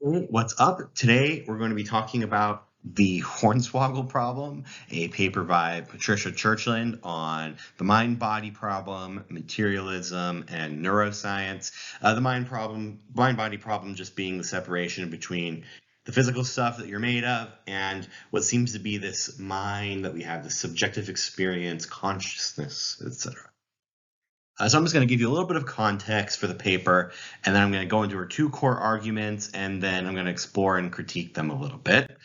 Hey, what's up? Today we're going to be talking about the Hornswoggle problem, a paper by Patricia Churchland on the mind-body problem, materialism, and neuroscience. The mind-body problem just being the separation between the physical stuff that you're made of and what seems to be this mind that we have, the subjective experience, consciousness, etc. So I'm just going to give you a little bit of context for the paper, and then I'm going to go into her two core arguments, and then I'm going to explore and critique them a little bit.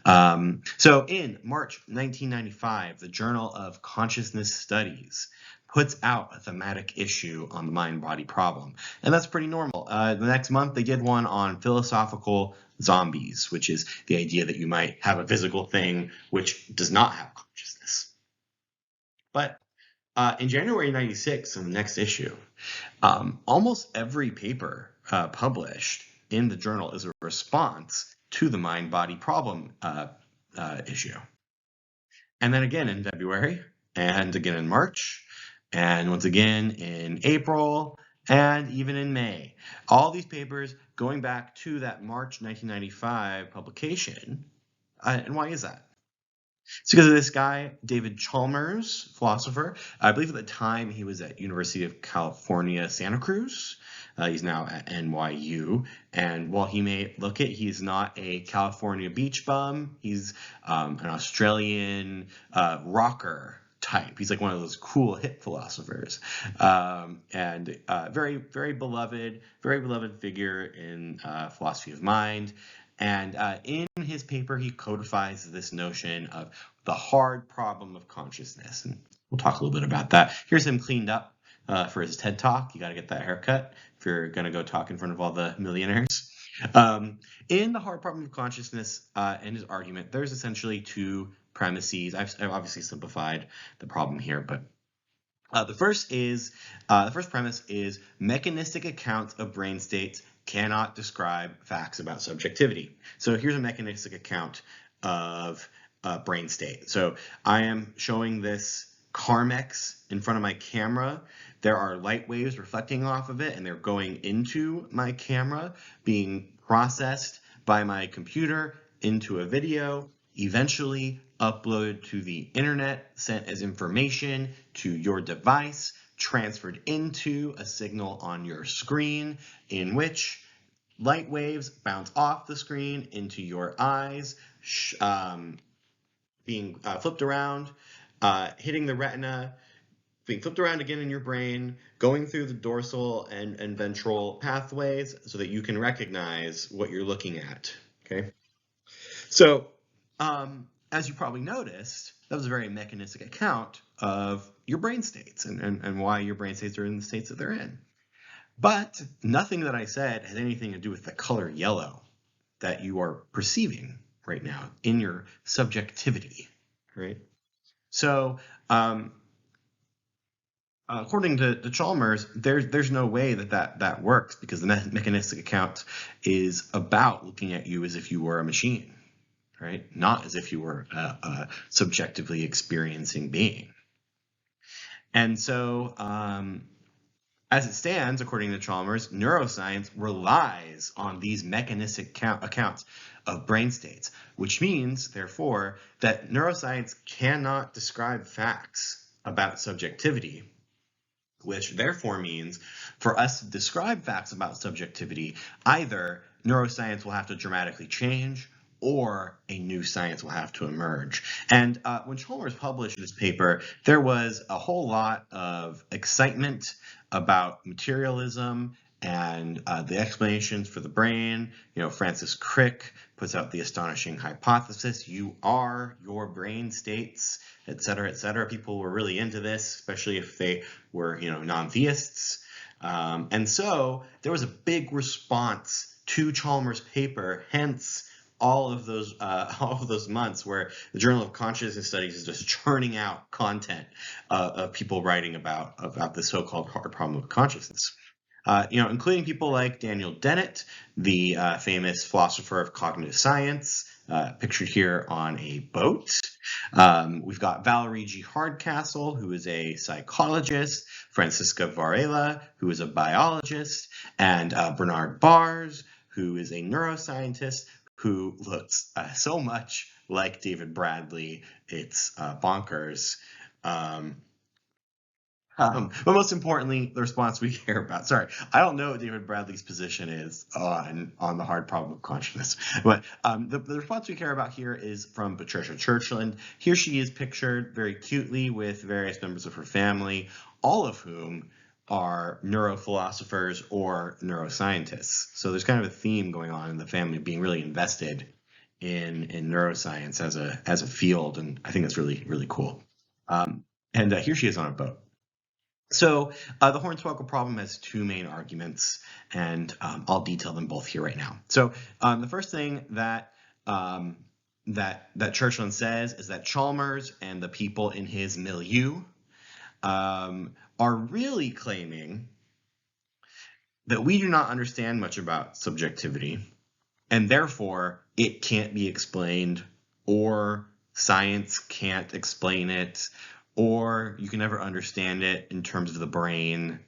So in March 1995, the Journal of Consciousness Studies puts out a thematic issue on the mind-body problem, and that's pretty normal. The next month, they did one on philosophical zombies, which is the idea that you might have a physical thing which does not have consciousness. But in January 96, in the next issue, almost every paper published in the journal is a response to the mind-body problem issue. And then again in February, and again in March, and once again in April, and even in May. All these papers going back to that March 1995 publication. And why is that? It's because of this guy, David Chalmers, philosopher. I believe at the time he was at University of California, Santa Cruz. He's now at NYU. And while he may look it, he's not a California beach bum. He's an Australian rocker type. He's like one of those cool hip philosophers, and very, very beloved figure in philosophy of mind. And in his paper, he codifies this notion of the hard problem of consciousness. And we'll talk a little bit about that. Here's him cleaned up for his TED Talk. You got to get that haircut if you're going to go talk in front of all the millionaires. In the hard problem of consciousness, in his argument, there's essentially two premises. I've obviously simplified the problem here, but the first premise is mechanistic accounts of brain states cannot describe facts about subjectivity. So here's a mechanistic account of brain state. So I am showing this Carmex in front of my camera. There are light waves reflecting off of it, and they're going into my camera, being processed by my computer into a video, eventually uploaded to the internet, sent as information to your device, transferred into a signal on your screen, in which light waves bounce off the screen into your eyes, being flipped around, hitting the retina, being flipped around again in your brain, going through the dorsal and ventral pathways so that you can recognize what you're looking at. Okay, so as you probably noticed, that was a very mechanistic account of your brain states and why your brain states are in the states that they're in. But nothing that I said had anything to do with the color yellow that you are perceiving right now in your subjectivity, right? So according to Chalmers, there's no way that works, because the mechanistic account is about looking at you as if you were a machine, right? Not as if you were a subjectively experiencing being. And so as it stands, according to Chalmers, neuroscience relies on these mechanistic accounts of brain states, which means, therefore, that neuroscience cannot describe facts about subjectivity, which therefore means for us to describe facts about subjectivity, either neuroscience will have to dramatically change or a new science will have to emerge. And when Chalmers published this paper, there was a whole lot of excitement about materialism and the explanations for the brain. You know, Francis Crick puts out the astonishing hypothesis, you are your brain states, et cetera, et cetera. People were really into this, especially if they were, non-theists. And so there was a big response to Chalmers' paper, hence all of those months where the Journal of Consciousness Studies is just churning out content of people writing about the so-called hard problem of consciousness. Including people like Daniel Dennett, the famous philosopher of cognitive science, pictured here on a boat. We've got Valerie G. Hardcastle, who is a psychologist, Francisca Varela, who is a biologist, and Bernard Bars, who is a neuroscientist who looks so much like David Bradley, it's bonkers. But most importantly, the response we care about. Sorry, I don't know what David Bradley's position is on the hard problem of consciousness, but the response we care about here is from Patricia Churchland. Here she is pictured very cutely with various members of her family, all of whom are neurophilosophers or neuroscientists. So there's kind of a theme going on in the family being really invested in neuroscience as a field, and I think that's really, really cool. And here she is on a boat. So the Hornswoggle problem has two main arguments, and I'll detail them both here right now. So the first thing that Churchland says is that Chalmers and the people in his milieu are really claiming that we do not understand much about subjectivity, and therefore it can't be explained, or science can't explain it, or you can never understand it in terms of the brain.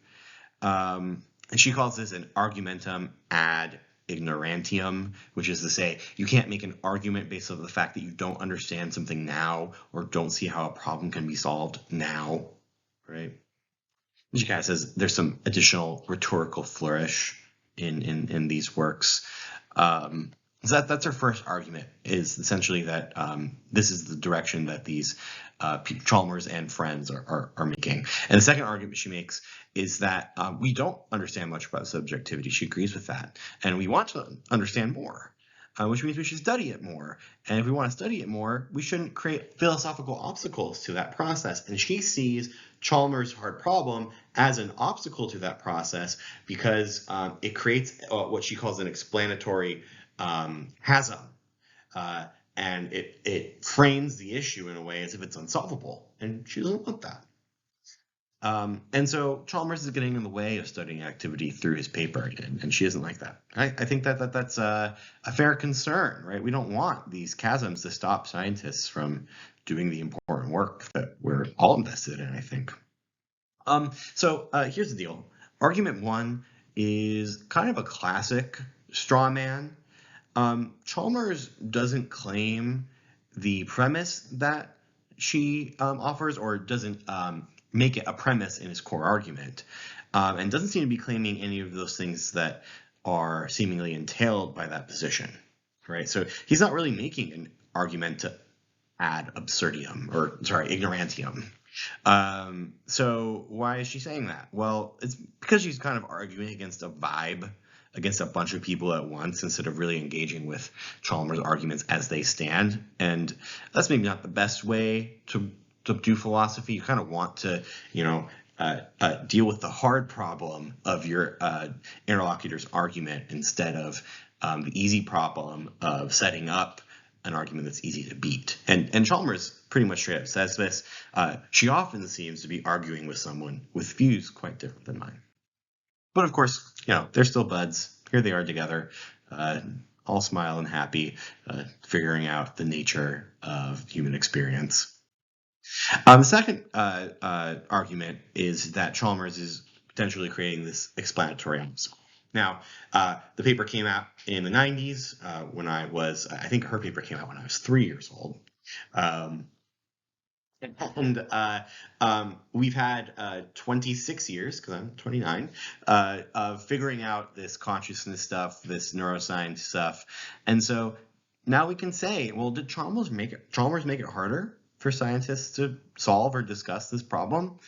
And she calls this an argumentum ad ignorantium, which is to say you can't make an argument based on the fact that you don't understand something now or don't see how a problem can be solved now, right? She kind of says there's some additional rhetorical flourish in these works. So that's her first argument, is essentially that this is the direction that these Chalmers and friends are making. And the second argument she makes is that we don't understand much about subjectivity. She agrees with that. And we want to understand more, which means we should study it more. And if we want to study it more, we shouldn't create philosophical obstacles to that process. And she sees Chalmers' hard problem as an obstacle to that process because it creates what she calls an explanatory chasm, and it frames the issue in a way as if it's unsolvable, and she doesn't want that. And so Chalmers is getting in the way of studying activity through his paper, and she doesn't like that. I think that's a fair concern, right? We don't want these chasms to stop scientists from doing the important work that we're all invested in, I think. So here's the deal. Argument one is kind of a classic straw man. Chalmers doesn't claim the premise that she offers, or doesn't make it a premise in his core argument, and doesn't seem to be claiming any of those things that are seemingly entailed by that position, right? So he's not really making an argument to ad absurdum, or sorry, ignorantium. So why is she saying that? Well, it's because she's kind of arguing against a vibe, against a bunch of people at once, instead of really engaging with Chalmers' arguments as they stand. And that's maybe not the best way to do philosophy. You kind of want to, deal with the hard problem of your interlocutor's argument instead of the easy problem of setting up an argument that's easy to beat. And Chalmers pretty much straight up says this. She often seems to be arguing with someone with views quite different than mine. But of course, they're still buds. Here they are together, all smile and happy, figuring out the nature of human experience. The second argument is that Chalmers is potentially creating this explanatory obstacle. Now, the paper came out in the 90s when I think her paper came out when I was 3 years old. And we've had 26 years, because I'm 29, of figuring out this consciousness stuff, this neuroscience stuff. And so now we can say, well, did Chalmers make it harder for scientists to solve or discuss this problem?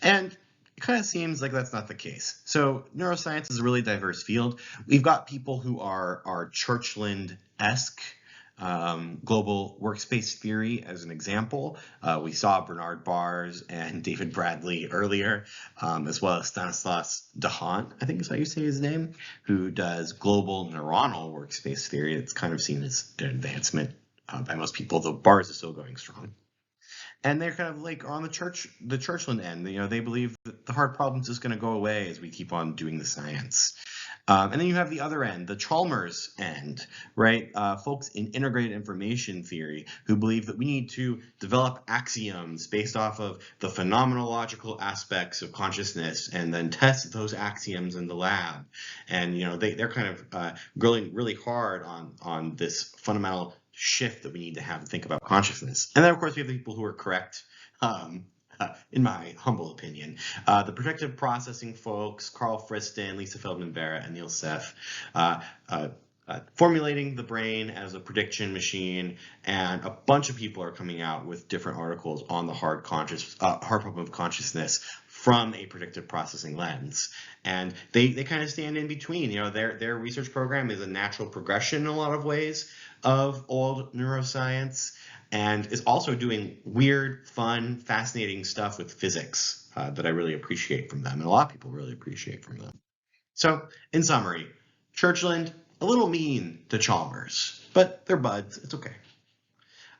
And it kind of seems like that's not the case. So neuroscience is a really diverse field. We've got people who are Churchland-esque, global workspace theory as an example. We saw Bernard Bars and David Bradley earlier, as well as Stanislas Dehaene, I think is how you say his name, who does global neuronal workspace theory. It's kind of seen as an advancement by most people, though Bars is still going strong. And they're kind of like on the Churchland end. They believe that the hard problem's just going to go away as we keep on doing the science. And then you have the other end, the Chalmers end, right? Folks in integrated information theory who believe that we need to develop axioms based off of the phenomenological aspects of consciousness and then test those axioms in the lab. And they're kind of grilling really hard on this fundamental shift that we need to have to think about consciousness. And then, of course, we have the people who are correct. In my humble opinion. The predictive processing folks, Carl Friston, Lisa Feldman-Barrett, and Neil Seff, formulating the brain as a prediction machine, and a bunch of people are coming out with different articles on the hard problem of consciousness from a predictive processing lens. And they kind of stand in between. Their research program is a natural progression in a lot of ways of old neuroscience, and is also doing weird, fun, fascinating stuff with physics that I really appreciate from them, and a lot of people really appreciate from them. So, in summary, Churchland, a little mean to Chalmers, but they're buds, it's okay.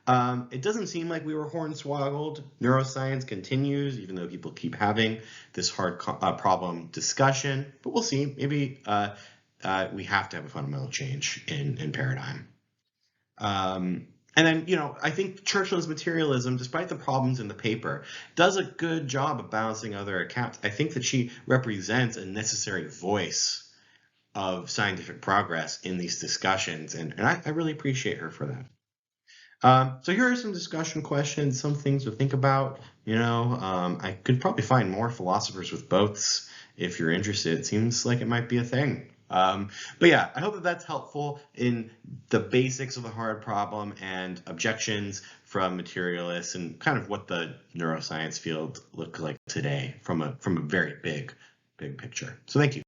It doesn't seem like we were hornswoggled. Neuroscience continues, even though people keep having this hard problem discussion, but we'll see. Maybe we have to have a fundamental change in paradigm. And then, I think Churchland's materialism, despite the problems in the paper, does a good job of balancing other accounts. I think that she represents a necessary voice of scientific progress in these discussions, and I really appreciate her for that. So here are some discussion questions, some things to think about. I could probably find more philosophers with boats if you're interested. It seems like it might be a thing. But yeah, I hope that that's helpful in the basics of the hard problem and objections from materialists and kind of what the neuroscience field looks like today from a very big picture. So thank you.